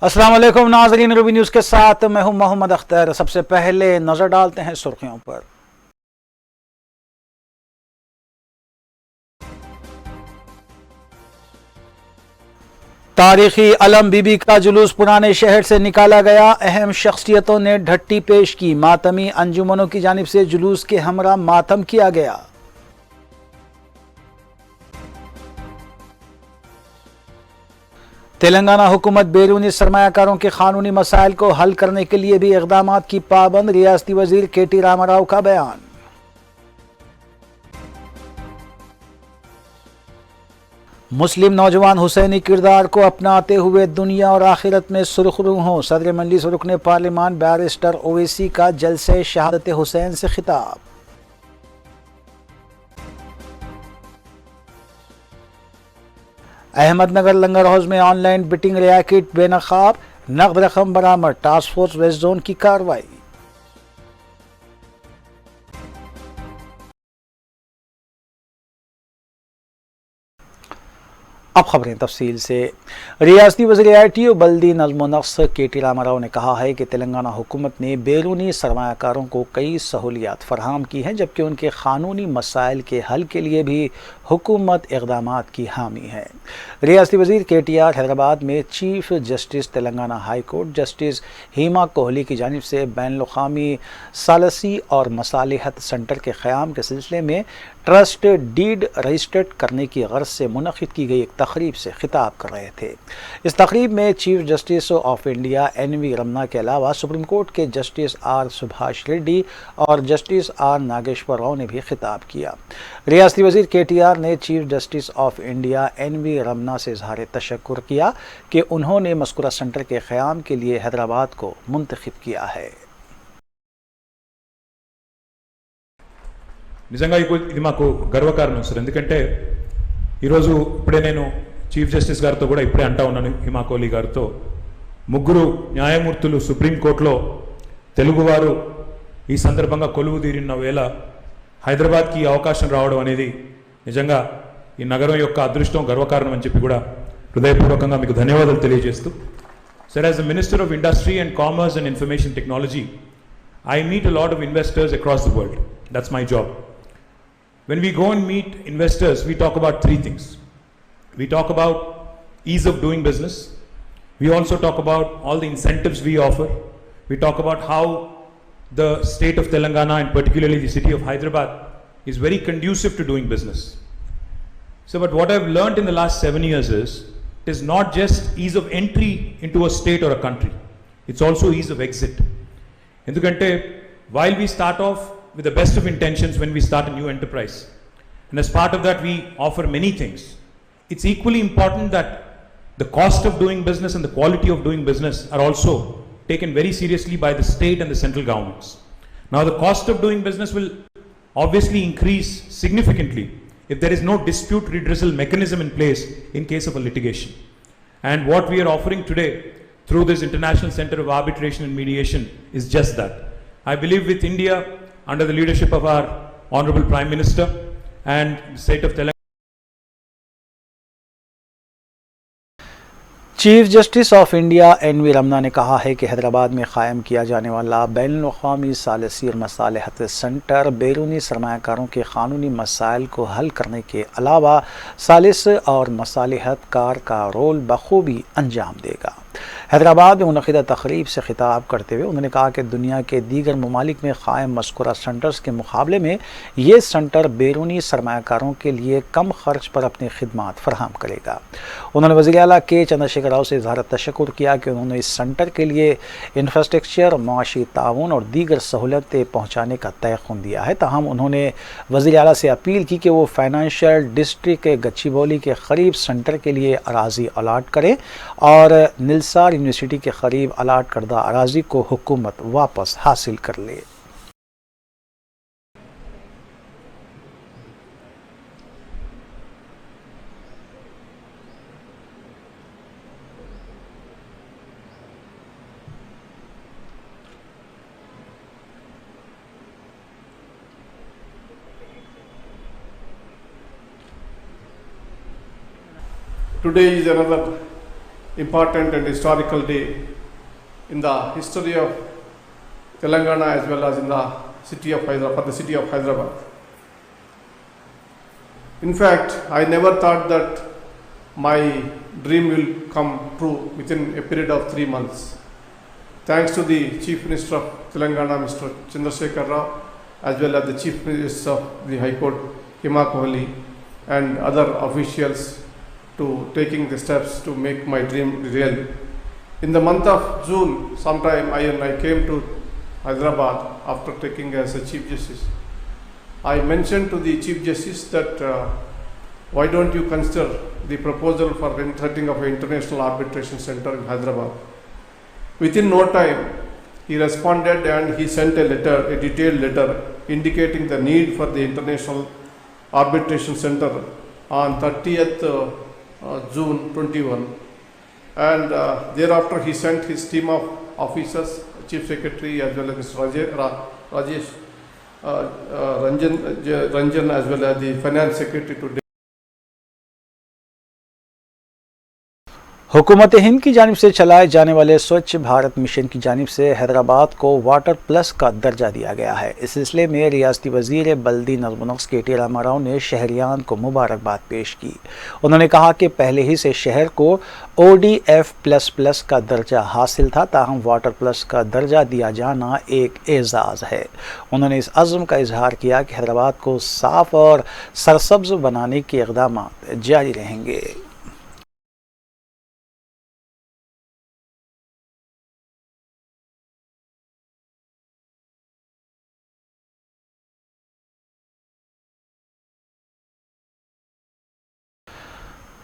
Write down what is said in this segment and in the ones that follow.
अस्सलाम वालेकुम नाज़रीन, रूबी न्यूज़ के साथ मैं हूं मोहम्मद अख्तर। सबसे पहले नजर डालते हैं सुर्खियों पर। तारीखी अलम बीबी का जुलूस पुराने शहर से निकाला गया। अहम शख्सियतों ने ढट्टी पेश की। मातमी अंजुमनों की जानिब से जुलूस के हमरा मातम किया गया। तेलंगाना हुकूमत बैरूनी सरमायाकारों के कानूनी मसाइल को हल करने के लिए भी इकदाम की पाबंद। रियासती वजीर KT रामाराव का बयान। मुस्लिम नौजवान हुसैनी किरदार को अपनाते हुए दुनिया और आखिरत में सुरखरू हों। सदर मजलिस रुकने पार्लिमान बैरिस्टर ओवैसी का जलसे शहादत हुसैन से खिताब। अहमदनगर लंगर हाउस में ऑनलाइन बिटिंग रैकेट बेनकाब। नकद रकम बरामद। टास्क फोर्स वेस्ट जोन की कार्रवाई। अब खबरें तफसील से। रियासती वज़ीर IT और बल्दी नज़्म नस्क़ KT रामाराव ने कहा है कि तेलंगाना हुकूमत ने बैरूनी सरमायाकारों को कई सहूलियात फराहम की हैं, जबकि उनके क़ानूनी मसाइल के हल के लिए भी हुकूमत इक़दामात की हामी है। रियासती वज़ीर KTR हैदराबाद में chief justice Telangana high court justice Hima Kohli की जानिब से बैनुल-अक़वामी सालसी और मसालिहत सेंटर के क़याम के सिलसिले में ट्रस्ट डीड रजिस्टर्ड करने की गर्ज से मुनक़िद की गई एक तकरीब से खिताब कर रहे थे। इस तकरीब में chief justice of India NV Ramana के अलावा सुप्रीम कोर्ट के जस्टिस R सुभाष रेड्डी और जस्टिस R नागेश्वर राव ने भी खिताब किया। रियासती वज़ीर KTR ने chief justice of India NV Ramana से इज़हार तशक्कुर किया कि उन्होंने मज़कूरा सेंटर के क़याम के लिए हैदराबाद को मुंतखब किया है। నిజంగా ఇది మాకు గర్వకారణం సార్. ఎందుకంటే ఈరోజు ఇప్పుడే నేను చీఫ్ జస్టిస్ గారితో కూడా ఇప్పుడే అంటా ఉన్నాను, హిమా కోహ్లీ గారితో, ముగ్గురు న్యాయమూర్తులు సుప్రీంకోర్టులో తెలుగువారు ఈ సందర్భంగా కొలువు తీరిన వేళ హైదరాబాద్కి ఈ అవకాశం రావడం అనేది నిజంగా ఈ నగరం యొక్క అదృష్టం, గర్వకారణం అని చెప్పి కూడా హృదయపూర్వకంగా మీకు ధన్యవాదాలు తెలియజేస్తూ, sir, as the minister of industry and commerce and information technology, I meet a lot of investors across the world. That's my job. When we go and meet investors, we talk about three things. We talk about ease of doing business. We also talk about all the incentives we offer. We talk about how the state of Telangana and particularly the city of Hyderabad is very conducive to doing business. So, but what I've learned in the last 7 years is, it is not just ease of entry into a state or a country. It's also ease of exit. ఎందుకంటే while we start off with the best of intentions when we start a new enterprise, and as part of that we offer many things, it's equally important that the cost of doing business and the quality of doing business are also taken very seriously by the state and the central governments. Now the cost of doing business will obviously increase significantly if there is no dispute redressal mechanism in place in case of a litigation. And what we are offering today through this International Center of Arbitration and Mediation is just that. I believe with India, under the leadership of our Honorable Prime Minister and the state of Telangana, chief justice of India NV Ramana ने कहा है कि हैदराबाद में क़ायम किया जाने वाला बैनुल-अक़वामी सालसी और मसालिहत सेंटर बैरूनी सरमायाकारों के क़ानूनी मसाइल को हल करने के अलावा सालिस और मसालिहत कार का रोल बखूबी अंजाम देगा। हैदराबाद में मुनक़िदा तक़रीब से खिताब करते हुए उन्होंने कहा कि दुनिया के दीगर ममालिक में क़ायम मज़कूरा सेंटर्स के मुकाबले में ये सेंटर बैरूनी सरमायाकारों के लिए कम खर्च पर अपनी खिदमात फराहम करेगा। उन्होंने वज़ीर आला के चंद्रशेखर राव से इज़हार तशक्कुर किया कि उन्होंने इस सेंटर के लिए इंफ्रास्ट्रक्चर, माशी ताउन और दीगर सहूलतें पहुँचाने का तयक़ुन दिया है। ताहम उन्होंने वज़ीर आला से अपील की कि वो फाइनेंशियल डिस्ट्रिक्ट के गच्चीबौली के करीब सेंटर के लिए अराज़ी अलाट करें और निलसार यूनिवर्सिटी के करीब अलाट करदा अराज़ी को हुकूमत वापस हासिल कर ले। Today is another important and historical day in the history of Telangana as well as in the city of Hyderabad, for the city of Hyderabad. In fact, I never thought that my dream will come true within a period of 3 months. Thanks to the Chief Minister of Telangana, Mr. Chandrasekhar Rao, as well as the Chief Minister of the High Court, Hima Kohli, and other officials to taking the steps to make my dream real. In the month of June, sometime I came to Hyderabad after taking as a Chief Justice. I mentioned to the Chief Justice that why don't you consider the proposal for setting of an international arbitration center in Hyderabad. Within no time, he responded and he sent a letter, a detailed letter indicating the need for the international arbitration center on 30th June 21. And thereafter he sent his team of officers, Chief Secretary as well as Mr. Rajesh Ranjan as well as the Finance Secretary to हुकूमत हिंद की जानिब से चलाए जाने वाले स्वच्छ Bharat mission की जानिब से हैदराबाद को वाटर प्लस का दर्जा दिया गया है। इस सिलसिले में रियासती वजीर बल्दी नज़्म-ओ-नक्श के.टी. रामाराव ने शहरियान को मुबारकबाद पेश की। उन्होंने कहा कि पहले ही से शहर को ODF++ का दर्जा हासिल था, ताहम वाटर प्लस का दर्जा दिया जाना एक एजाज़ है। उन्होंने इस अज़्म का इजहार किया कि हैदराबाद को साफ़ और सरसब्ज बनाने के इक़दाम जारी रहेंगे।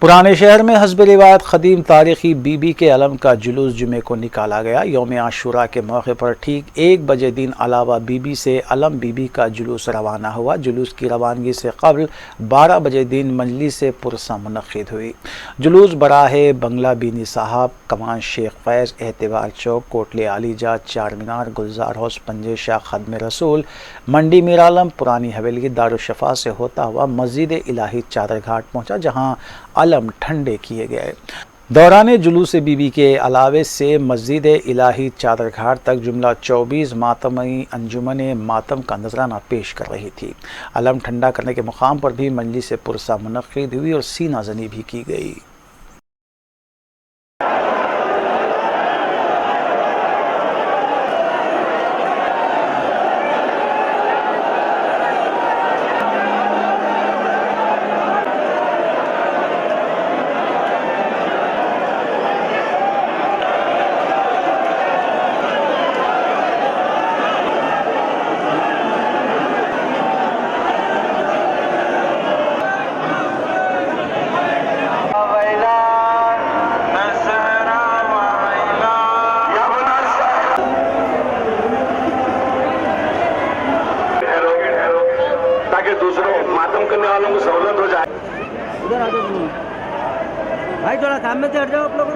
पुराने शहर में हस्ब रिवायत ख़दीम तारीख़ी बीबी के अलम का जुलूस जुमे को निकाला गया। यौम आशूरा के मौके पर ठीक 1 बजे दिन अलावा बीबी से अलम बीबी का जुलूस रवाना हुआ। जुलूस की रवानगी से कबल 12 बजे दिन मजलिस पुरसा मुनक़्क़िद हुई। जुलूस बराहे बंगला बीनी साहब, कमान शेख फैज़, एतवार चौक, कोटले आलीजा, चार मीनार, गुलजार हाउस, पंजे शाह, खदम रसूल, मंडी मीरालम, पुरानी हवेली, दारुशफ़ा से होता हुआ मस्जिद इलाही चादर घाट पहुँचा, जहाँ अलम ठंडे किए गए। दौरान जुलूस बीबी के अलावे से मस्जिद इलाही चादर घाट तक जुमला 24 मातमी अंजुमन मातम का नजराना पेश कर रही थी। अलम ठंडा करने के मुकाम पर भी मजलिस पुरसा मुनक़्क़िद हुई और सीना जनी भी की गई। उधर आ जाओ भाई, थोड़ा काम में से हट जाओ आप लोग।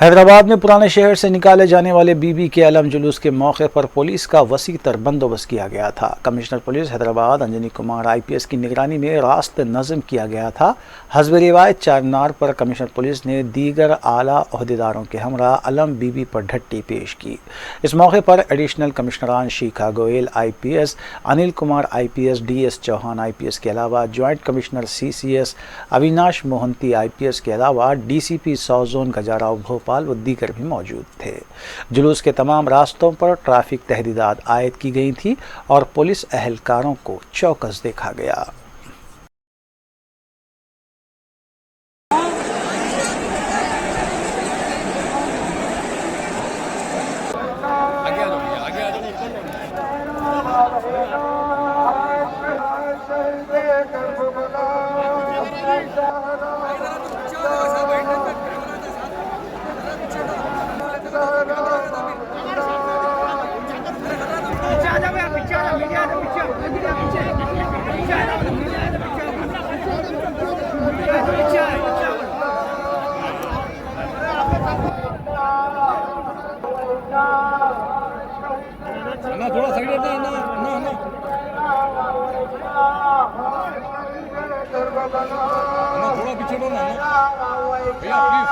हैदराबाद में पुराने शहर से निकाले जाने वाले बीबी के अलम जुलूस के मौके पर पुलिस का वसी तर बंदोबस्त किया गया था। Commissioner police Hyderabad Anjani Kumar IPS की निगरानी में रास्त नज़म किया गया था। हस्ब रिवायत चारमीनार पर कमिश्नर पुलिस ने दीगर आला ओहदेदारों के हमरा अलम बीबी पर ढट्टी पेश की। इस मौके पर एडिशनल कमिश्नरान Shikha Goyal IPS, Anil Kumar IPS, DS Chauhan IPS के अलावा joint commissioner CCS Avinash Mohanty IPS के अलावा DCP south zone Gajarao Bhopal व दीगर भी मौजूद थे। जुलूस के तमाम रास्तों पर ट्रैफिक तहदीदात आयद की गई थी और पुलिस अहलकारों को चौकस देखा गया। थोड़ा साइड ना थोड़ा पीछे लो ना भैया प्लीज।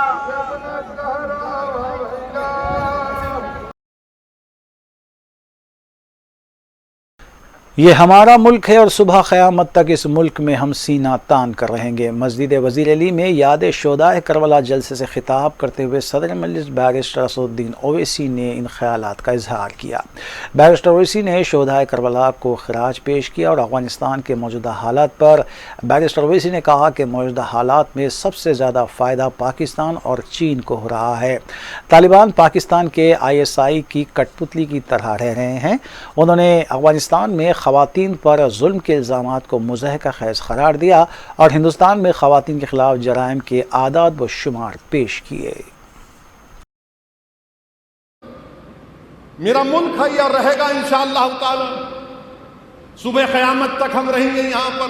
ये हमारा मुल्क है और सुबह क़यामत तक इस मुल्क में हम सीना तान कर रहेंगे। मस्जिद वज़ीर अली में याद शोहदाए करबला जलसे से खिताब करते हुए सदर मजलिस बैरिस्टर असदुद्दीन ओवैसी ने इन ख्यालात का इजहार किया। बैरिस्टर ओवैसी ने शोहदाए करबला को खराज पेश किया और अफ़गानिस्तान के मौजूदा हालात पर बैरिस्टर ओवैसी ने कहा कि मौजूदा हालात में सबसे ज़्यादा फ़ायदा पाकिस्तान और चीन को हो रहा है। तालिबान पाकिस्तान के ISI की कठपुतली की तरह रह रहे हैं। उन्होंने अफ़गानिस्तान में ख़वातीन पर जुल्म के इल्ज़ामात को मुज़हका ख़ैज़ करार दिया और हिंदुस्तान में ख़वातीन के ख़िलाफ़ जराइम के आदाद व शुमार पेश किए। मेरा मुल्क है और रहेगा इंशाअल्लाह ताला। सुबह क़यामत तक हम रहेंगे यहाँ पर,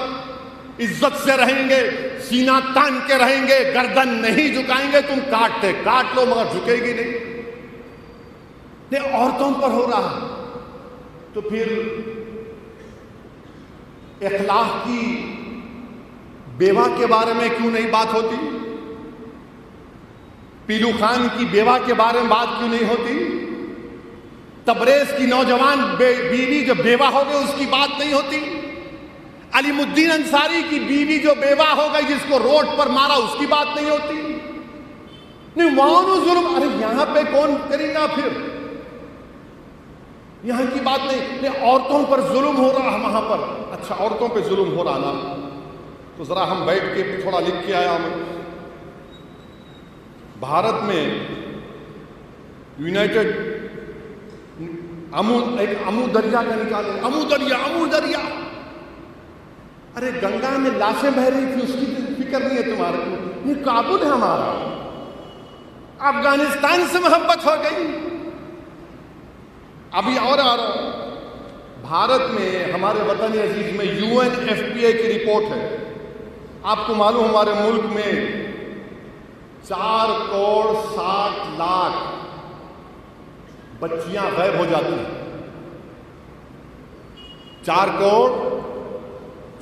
इज्जत से रहेंगे, सीना तान के रहेंगे, गर्दन नहीं झुकाएंगे। तुम काटते काट लो मगर झुकेगी नहीं। औरतों पर हो रहा तो फिर इखलाक की बेवा के बारे में क्यों नहीं बात होती? पीलू खान की बेवा के बारे में बात क्यों नहीं होती? तबरेज की नौजवान बीवी जो बेवा हो गई उसकी बात नहीं होती? अलीमुद्दीन अंसारी की बीवी जो बेवा हो गई जिसको रोड पर मारा उसकी बात नहीं होती? नहीं वहां जुल्म, अरे यहां पे कौन करेगा? फिर यहां की बात नहीं। औरतों पर जुल्म हो रहा है वहां पर। अच्छा, औरतों पे जुल्म हो रहा ना, तो जरा हम बैठ के थोड़ा लिख के आया मैं। भारत में यूनाइटेड एक अमू दरिया का निकाले, अमू दरिया। अरे गंगा में लाशें बह रही थी, उसकी फिक्र नहीं है तुम्हारे को? ये काबुल है हमारा। अफगानिस्तान से मोहब्बत हो गई। अभी और आ रहा, भारत में हमारे वतन अजीज में UNFPA की रिपोर्ट है। आपको मालूम हमारे मुल्क में 4 करोड़ 60 लाख बच्चियां गायब हो जाती हैं। 4 करोड़,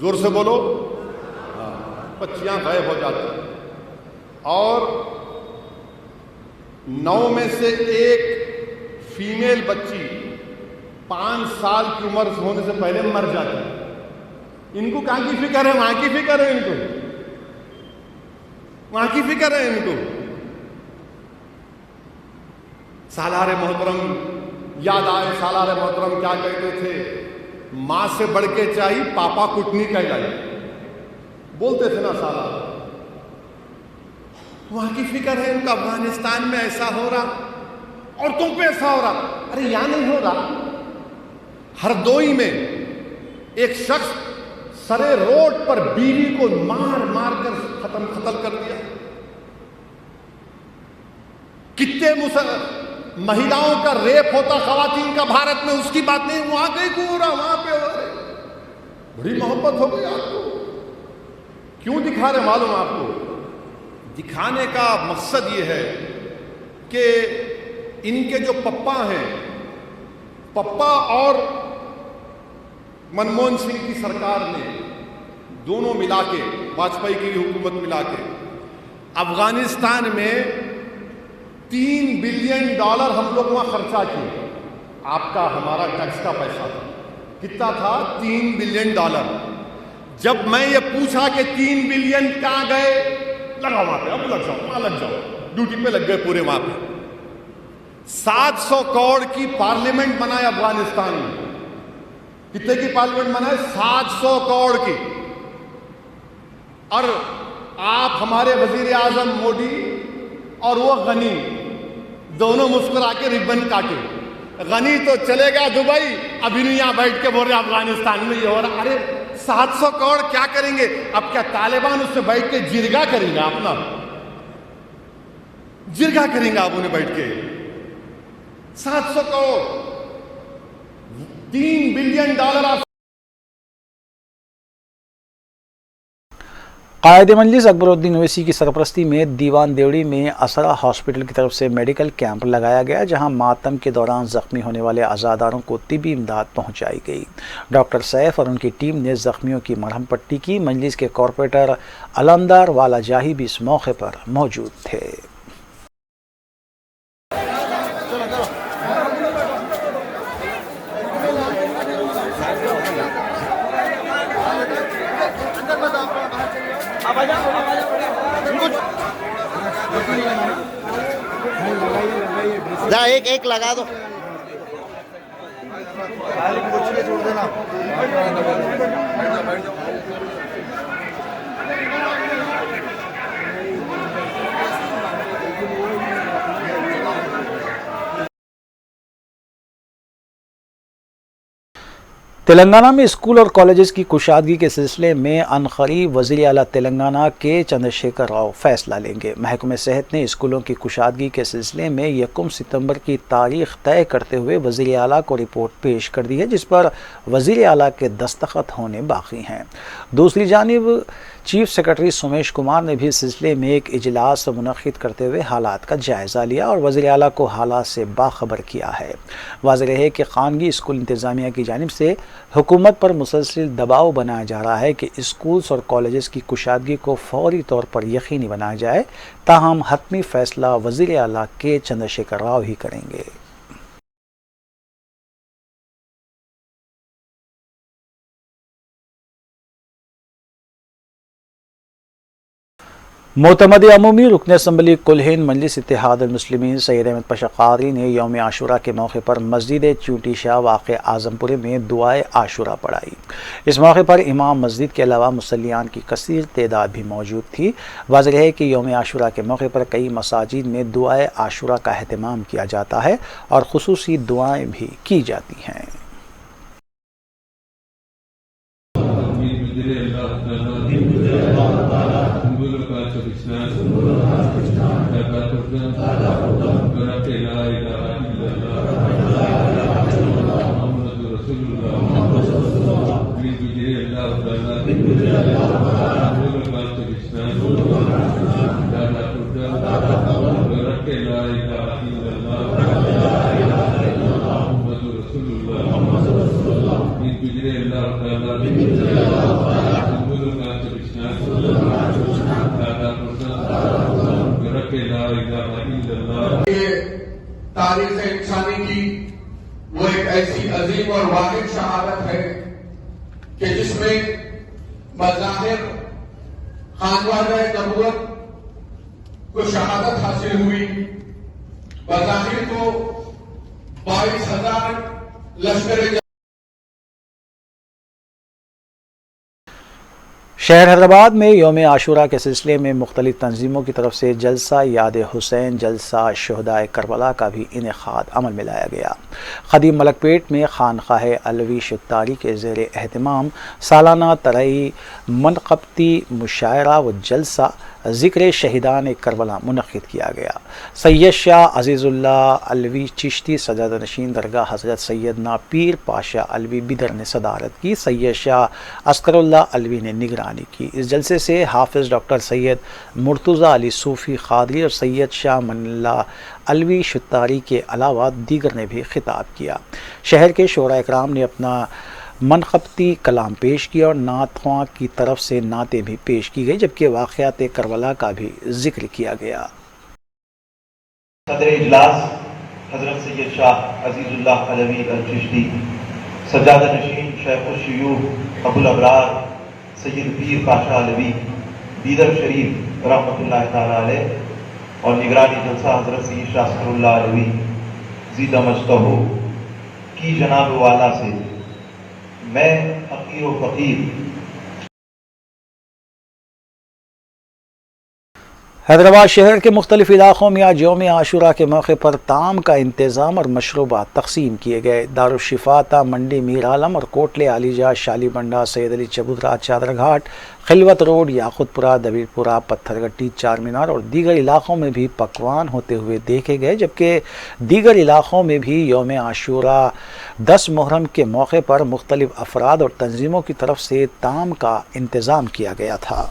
जोर से बोलो, बच्चियां गायब हो जाती हैं और 9 में से 1 फीमेल बच्ची 5 साल की उम्र होने से पहले मर जाती है। इनको कहां की फिक्र है? वहां की फिक्र है इनको, वहां की फिक्र है इनको। सालारे मोहतरम याद आए, सालारे मोहतरम क्या कहते थे? मां से बढ़ के चाहिए पापा कुटनी कहलाई, बोलते थे ना सालार। वहां की फिक्र है इनका। अफगानिस्तान में ऐसा हो रहा, औरतों पे ऐसा हो रहा। अरे यहां नहीं हो रहा। हरदोई में एक शख्स सरे रोड पर बीवी को मार मार कर कत्ल कर दिया। कितने महिलाओं का रेप होता खवातीन का भारत में, उसकी बात नहीं। वहां कहीं को हो रहा, वहां पे हो रहा। बड़ी मोहब्बत हो गई आपको। क्यों दिखा रहे मालूम आपको? दिखाने का मकसद ये है कि इनके जो पप्पा हैं, पप्पा और मनमोहन सिंह की सरकार ने दोनों मिला के, वाजपेयी की हुकूमत मिला के अफगानिस्तान में $3 बिलियन हम लोग वहां खर्चा किए। आपका हमारा टैक्स का पैसा था, कितना था? $3 बिलियन। जब मैं ये पूछा कि 3 बिलियन कहां गए, लगा वहां पे, अब लग जाओ, वहां लग जाओ, ड्यूटी पे लग गए पूरे वहां पे। 700 करोड़ की पार्लियामेंट बनाए अफगानिस्तान में। कितने की पार्लियामेंट बनाए? 700 करोड़ की। और आप हमारे वजीर आजम मोदी और वो गनी दोनों मुस्कुरा के रिबन काटे। गनी तो चलेगा दुबई, अभी नहीं यहां बैठ के बोल रहे अफगानिस्तान में ये हो रहा। अरे 700 करोड़ क्या करेंगे? अब क्या तालिबान उससे बैठ के जिरगा करेंगे? अपना जिरगा करेंगे आप उन्हें बैठ के? 700 करोड़, $3 बिलियन आप। कायद मजलिस अकबरुद्दीन ओवैसी की सरपरस्ती में दीवान देवड़ी में असरा हॉस्पिटल की तरफ से मेडिकल कैंप लगाया गया, जहां मातम के दौरान जख्मी होने वाले अज़ादारों को तिबी इमदाद पहुंचाई गई। डॉक्टर सैफ और उनकी टीम ने जख्मियों की मरहम पट्टी की। मजलिस के कॉरपोरेटर अलमदार वाला जाही भी इस मौके पर मौजूद थे। जा एक लगा दो। छोड़ देना। तेलंगाना में स्कूल और कॉलेजेस की कुशादगी के सिलसिले में अनक़रीब वज़ीर आला तेलंगाना के चंद्रशेखर राव फैसला लेंगे। महकमे सेहत ने स्कूलों की कुशादगी के सिलसिले में 1 सितंबर की तारीख तय करते हुए वज़ीर आला को रिपोर्ट पेश कर दी है, जिस पर वज़ीर आला के दस्तखत होने बाकी हैं। दूसरी जानिब चीफ सेक्रेटरी सोमेश कुमार ने भी इस सिलसिले में एक इजलास मुनक़िद करते हुए हालात का जायज़ा लिया और वज़ीर आला को हालात से बाखबर किया है। वाज़ेह है कि खानगी स्कूल इंतज़ामिया की जानिब से हुकूमत पर मुसलसिल दबाव बनाया जा रहा है कि स्कूल्स और कॉलेजेस की कुशादगी को फौरी तौर पर यकीनी बनाया जाए, ताहम हतमी फ़ैसला वज़ीर आला के चंद्रशेखर राव ही करेंगे। मोतमद अमूमी रुकन असम्बली कुल-हिंद मजलिस इत्तेहाद मुस्लिमीन सैयद अहमद पाशा क़ादरी ने यौम आशूरा के मौके पर मस्जिद चूंटी शाह वाक़ आज़मपुर में दुआए आशूरा पढ़ाई। इस मौके पर इमाम मस्जिद के अलावा मुसल्लियान की कसीर तादाद भी मौजूद थी। वाज़ेह है कि यौम आशूरा के मौके पर कई मसाजिद में दुआए आशूरा का अहतमाम किया जाता है और खुसूसी दुआएँ भी की जाती हैं। तारीख इंसानी की वो एक ऐसी अजीम और वाहिद शहादत है कि जिसमें बज़ाहिर खानवादा नबूवत को शहादत हासिल हुई। बज़ाहिर तो 22,000 लश्कर शहर हैदराबाद में यौम आशूरा के सिलसिले में मुख्तलिफ तंजीमों की तरफ से जलसा याद हुसैन, जलसा शुहदाए करबला का भी इनेकाद अमल में लाया गया। खदीम मलकपेट में खानकाह अलवी शुत्तारी के ज़ेर एहतमाम सालाना तरई मनक़बती मुशायरा व जलसा ज़िक्र शहीदान करबला मुनक़िद किया गया। सैयद शाह अज़ीज़ुल्लाह अलवी चिश्ती सजाद नशीन दरगाह हज़रत सैयदना पीर पाशा अलवी बिदर ने सदारत की। सैयद शाह अस्करुल्लाह अलवी ने निगरानी की। इस जलसे से हाफिज़ डॉक्टर सैयद मुर्तज़ा अली सूफ़ी क़ादरी और सैयद शाह मनिल्लाह अलवी शुत्तारी के अलावा दीगर ने भी खिताब किया। शहर के शोरा इकराम ने अपना मनक़बती कलाम पेश किया और नात ख्वां की तरफ से नातें भी पेश की गई, जबकि वाक़यात करबला का भी जिक्र किया गया। सदर इजलास हज़रत सैयद शाह अज़ीज़ुल्लाह अलवी चिश्ती सजादा नशीन शेख़ुल शयूख़ अबुल अबरार सैयद पीर पाशा अलवी बीदर शरीफ रहमतुल्लाह तआला अलैह और निगरानी जलसा हज़रत सैयद शाह अस्करुल्लाह अलवी ज़ीदा मजतहू की जनाब वाला से मैं फ़कीर व फ़कीर हैदराबाद शहर के मुख्तलिफ इलाक़ों में आज यौम आशूरा के मौके पर ताम का इंतज़ाम और मशरूबात तकसीम किए गए। दारुश्शिफा मंडी मीर आलम और कोटले आलीजा शालीबंडा सैयद अली चबूतरा चादरघाट खिलवत रोड याकुतपुरा दबीरपुरा पत्थरगट्टी चार मीनार और दीगर इलाक़ों में भी पकवान होते हुए देखे गए, जबकि दीगर इलाक़ों में भी यौम आशूरा 10 मुहर्रम के मौके पर मुख्तलिफ अफराद और तंजीमों की तरफ से ताम का इंतज़ाम किया गया था।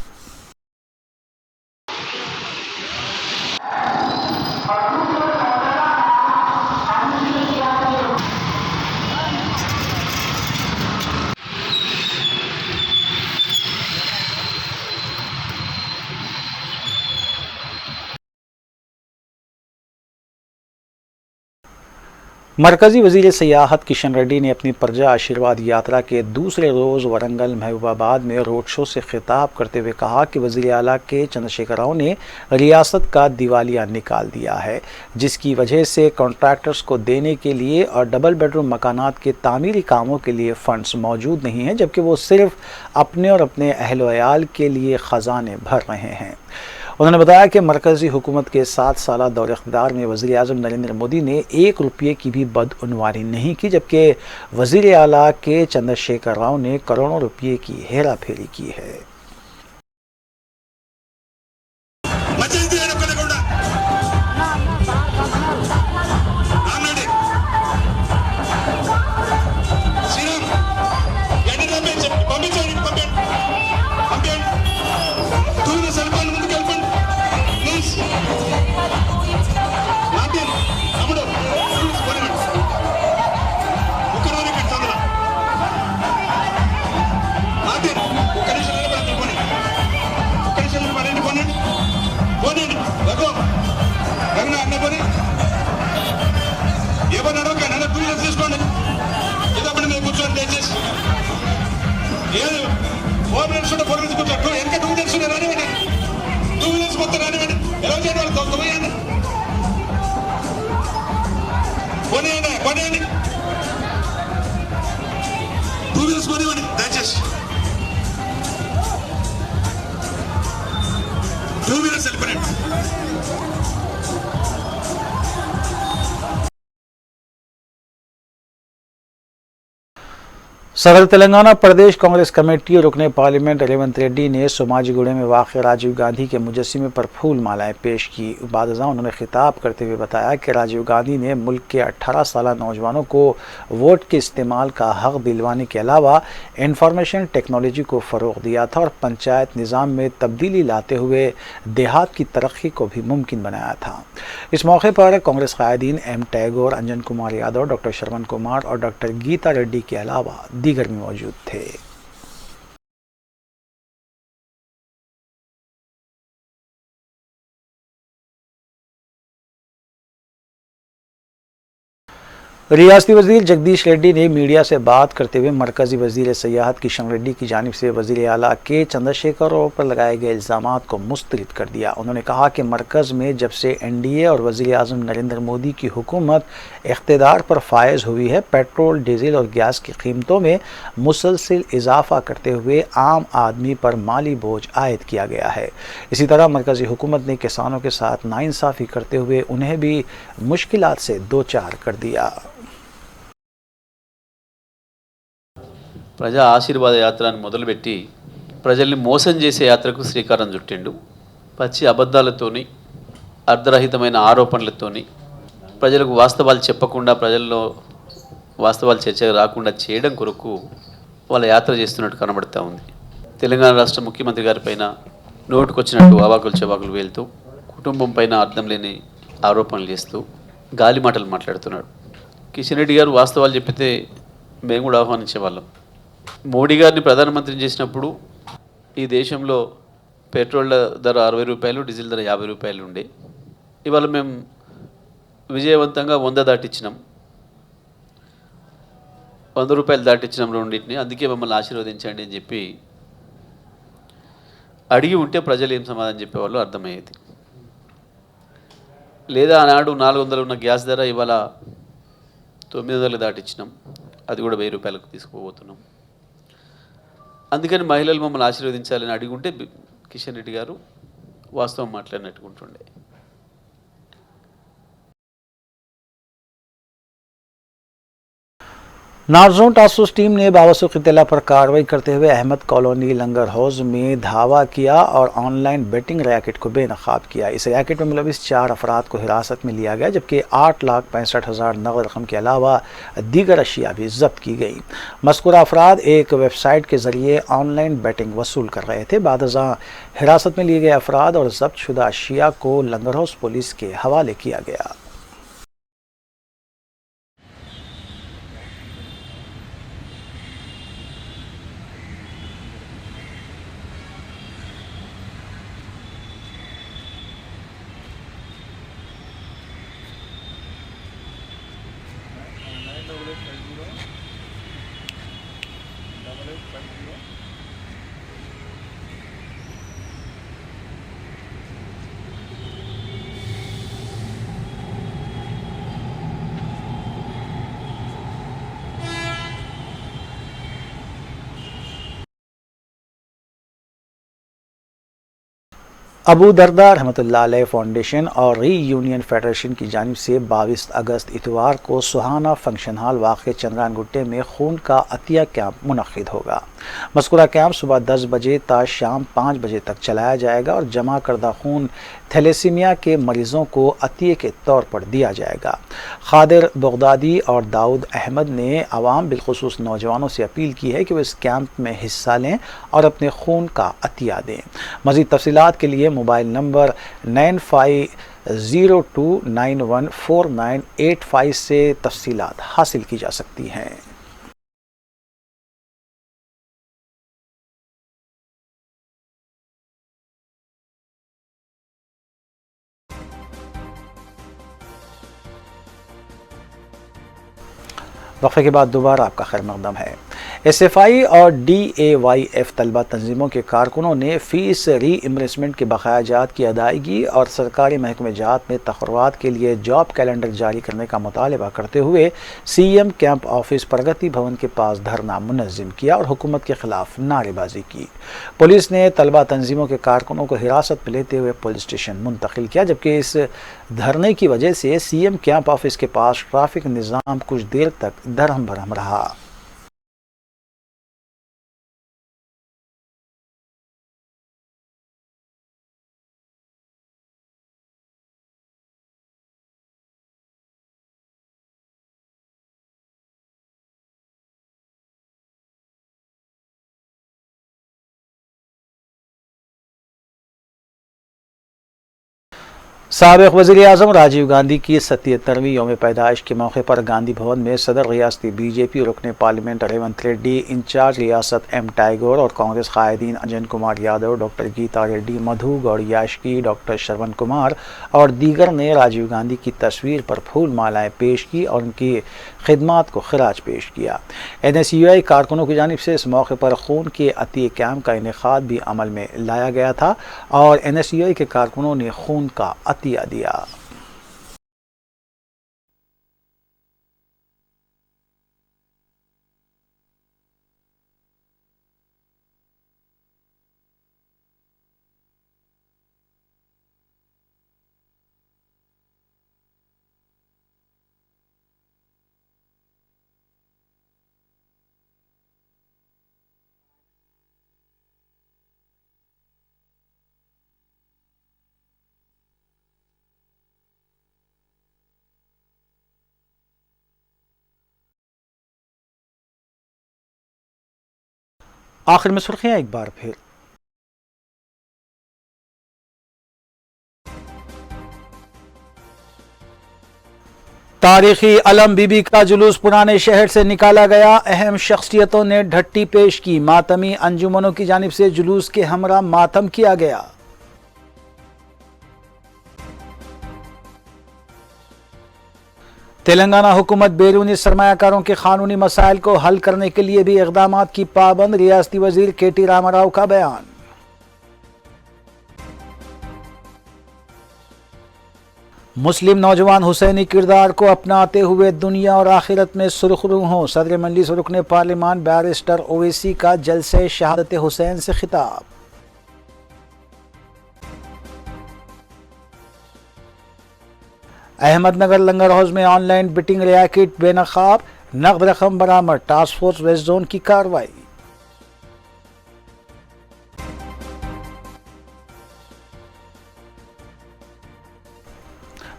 मरकज़ी वज़ीर सियाहत किशन रेड्डी ने अपनी प्रजा आशीर्वाद यात्रा के दूसरे रोज़ वरंगल महबूबाबाद में रोड शो से खिताब करते हुए कहा कि वज़ीर आला के चंद्रशेखर राव ने रियासत का दिवालिया निकाल दिया है, जिसकी वजह से कॉन्ट्रैक्टर्स को देने के लिए और डबल बेडरूम मकानात के तामीरी कामों के लिए फ़ंड्स मौजूद नहीं हैं, जबकि वो सिर्फ अपने और अपने अहल व अयाल के लिए ख़जाने भर रहे हैं। उन्होंने बताया कि मरकज़ी हुकूमत के 7 साला दौर इक़्तिदार में वज़ीर आज़म नरेंद्र मोदी ने 1 रुपये की भी बदउनवानी नहीं की, जबकि वज़ीर आला के चंद्रशेखर राव ने करोड़ों रुपये की हेरा फेरी की है। सदर तेलंगाना प्रदेश कांग्रेस कमेटी और रुकने पार्लियामेंट रेवंत रेड्डी ने सोमाजीगुड़े में वाक़ राजीव गांधी के मुजस्सिमे पर फूल मालाएं पेश की। बाद उन्होंने खिताब करते हुए बताया कि राजीव गांधी ने मुल्क के 18 साल नौजवानों को वोट के इस्तेमाल का हक़ दिलवाने के अलावा इंफॉर्मेशन टेक्नोलॉजी को फ़रोग़ दिया था और पंचायत निज़ाम में तब्दीली लाते हुए देहात की तरक्की को भी मुमकिन बनाया था। इस मौके पर कांग्रेस क़ायदीन एम टैगोर, अंजन कुमार यादव, डॉक्टर श्रवण कुमार और डॉक्टर गीता रेड्डी के अलावा दीगर भी मौजूद थे। रियासती वज़ीर जगदीश रेड्डी ने मीडिया से बात करते हुए मरकज़ी वज़ीर सियाहत किशन रेड्डी की जानिब से वज़ीर आला के चंद्रशेखर राव पर लगाए गए इल्ज़ामात को मुस्तरद कर दिया। उन्होंने कहा कि मरकज़ में जब से NDA और वज़ीर आज़म नरेंद्र मोदी की हुकूमत इक़्तिदार पर फायज़ हुई है, पेट्रोल, डीज़ल और गैस की कीमतों में मुसलसिल इजाफ़ा करते हुए आम आदमी पर माली बोझ आयद किया गया है। इसी तरह मरकज़ी हुकूमत ने किसानों के साथ नाइंसाफ़ी करते हुए उन्हें भी मुश्किलात से दो चार कर दिया। ప్రజా ఆశీర్వాద యాత్రను మొదలుపెట్టి ప్రజల్ని మోసం చేసే యాత్రకు శ్రీకారం చుట్టిండు. పచ్చి అబద్ధాలతోని అర్ధరహితమైన ఆరోపణలతోని ప్రజలకు వాస్తవాలు చెప్పకుండా ప్రజల్లో వాస్తవాలు చర్చ రాకుండా చేయడం కొరకు వాళ్ళ యాత్ర చేస్తున్నట్టు కనబడుతూ ఉంది. తెలంగాణ రాష్ట్ర ముఖ్యమంత్రి గారి పైన నోటుకొచ్చినట్టు అవాకులు చెవాకులు వేలుతూ కుటుంబం పైన అర్థం లేని ఆరోపణలు చేస్తూ గాలి మాటలు మాట్లాడుతున్నాడు. కిషన్ రెడ్డి గారు వాస్తవాలు చెప్పితే మేము కూడా ఆహ్వానించేవాళ్ళం. మోడీ గారిని ప్రధానమంత్రిని చేసినప్పుడు ఈ దేశంలో పెట్రోల్ ధర 60 రూపాయలు, డీజిల్ ధర 50 రూపాయలు ఉండే. ఇవాళ మేము విజయవంతంగా 100 దాటిచ్చినాం, 100 రూపాయలు దాటిచ్చినాం రెండింటిని. అందుకే మమ్మల్ని ఆశీర్వదించండి అని చెప్పి అడిగి ఉంటే ప్రజలు ఏం సమాధానం చెప్పేవాళ్ళు అర్థమయ్యేది. లేదా ఆనాడు 400 ఉన్న గ్యాస్ ధర ఇవాళ 900 దాటిచ్చినాం, అది కూడా 1000 రూపాయలకు తీసుకుపోతున్నాం. అందుకని మహిళలు మమ్మల్ని ఆశీర్వదించాలని అడిగి ఉంటే కిషన్ రెడ్డి గారు వాస్తవం మాట్లాడినట్టుకుంటుండే. नार्जोन टास्क टीम ने बावसूख इत्तला पर कार्रवाई करते हुए अहमद कॉलोनी लंगर हाउस में धावा किया और ऑनलाइन बेटिंग रैकेट को बेनकाब किया। इस रैकेट में मुलविस 4 अफराद को हिरासत में लिया गया, जबकि 8,65,000 नगद रकम के अलावा दीगर अशिया भी जब्त की गई। मज़कूरा अफराद एक वेबसाइट के जरिए ऑनलाइन बेटिंग वसूल कर रहे थे। बादशाह हिरासत में लिए गए अफराद और जब्त शुदा अशिया को लंगर हाउस पुलिस के हवाले किया गया। अबू दरदा रहमतुल्लाह अलैह फाउंडेशन और री यूनियन फेडरेशन की जानिब से 22 अगस्त इतवार को सुहाना फंक्शन हॉल वाक़ चंद्रान गुट्टे में खून का अतिया कैंप मुनक़्क़िद होगा। मज़कूरा कैंप सुबह 10 बजे ता शाम 5 बजे तक चलाया जाएगा और जमा करदा खून थैलेसीमिया के मरीज़ों को अतिये के तौर पर दिया जाएगा। खादिर बगदादी और दाऊद अहमद ने आवाम बिलखुसूस नौजवानों से अपील की है कि वो इस कैंप में हिस्सा लें और अपने खून का अतिया दें। मज़ीद तफसीलात के लिए मोबाइल नंबर 9502914985 से तफसीलात हासिल की जा सकती हैं। वक्फे के बाद दोबारा आपका खैर मकदम है। SFI और DAYF तलबा तंजीमों के कारकुनों ने फ़ीस री इम्बर्समेंट के बकाया जात की अदायगी और सरकारी महकमे जात में तक़र्रुआत के लिए जॉब कैलेंडर जारी करने का मुतालबा करते हुए CM कैंप ऑफिस प्रगति भवन के पास धरना मुनज़्ज़म किया और हुकूमत के ख़िलाफ़ नारेबाजी की। पुलिस ने तलबा तंजीमों के कारकुनों को हिरासत में लेते हुए पुलिस स्टेशन मुंतकिल किया, जबकि इस धरने की वजह से CM कैंप ऑफिस के पास ट्रैफिक निज़ाम कुछ देर तक दरहम बरहम रहा। साबिक़ वज़ीर-ए-आज़म राजीव गांधी की 77वीं यौम पैदाइश के मौके पर गांधी भवन में सदर रियासती BJP रुकने पार्लियामेंट रेवंत रेड्डी, इंचार्ज रियासत M टैगोर और कांग्रेस कायदीन अंजन कुमार यादव, डॉक्टर गीता रेड्डी, मधु गौड़ याशकी, डॉक्टर श्रवण कुमार और दीगर ने राजीव गांधी की तस्वीर पर फूल मालाएँ पेश की और उनकी खिदमात को खराज पेश किया। NSUI कारकुनों की जानिब से इस मौके पर खून के अतिये कैंप का इनेकाद भी अमल में लाया गया था और NSUI के कारकुनों ने खून का अतिया दिया। आखिर में सुर्खियां एक बार फिर। तारीखी अलम बीबी का जुलूस पुराने शहर से निकाला गया। अहम शख्सियतों ने ढट्टी पेश की। मातमी अंजुमनों की जानिब से जुलूस के हमरा मातम किया गया। तेलंगाना हुकूमत बैरूनी सरमायाकारों के कानूनी मसाइल को हल करने के लिए भी इक़दामात की पाबंद। रियासती वजीर केटी रामाराव का बयान। मुस्लिम नौजवान हुसैनी किरदार को अपनाते हुए दुनिया और आखिरत में सुरखरू हों। सदर मजलिस रुकने पार्लिमान बैरिस्टर ओवैसी का जलसे शहादत हुसैन से खिताब। अहमदनगर लंगर हाउस में ऑनलाइन बिटिंग रैकेट बेनकाब। नकद रकम बरामद। टास्क फोर्स वेस्ट जोन की कार्रवाई।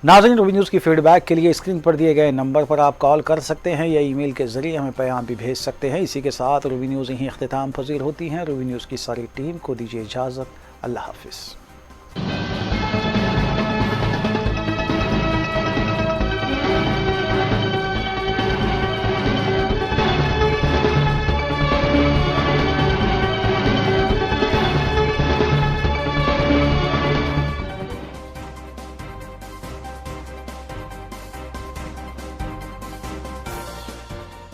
नाज़रीन, रूबी न्यूज़ की फीडबैक के लिए स्क्रीन पर दिए गए नंबर पर आप कॉल कर सकते हैं या ईमेल के जरिए हमें पैगाम भी भेज सकते हैं। इसी के साथ रूबी न्यूज़ यहीं इख्तिताम पजीर होती हैं। रूबी न्यूज़ की सारी टीम को दीजिए इजाज़त। अल्लाह हाफिज़।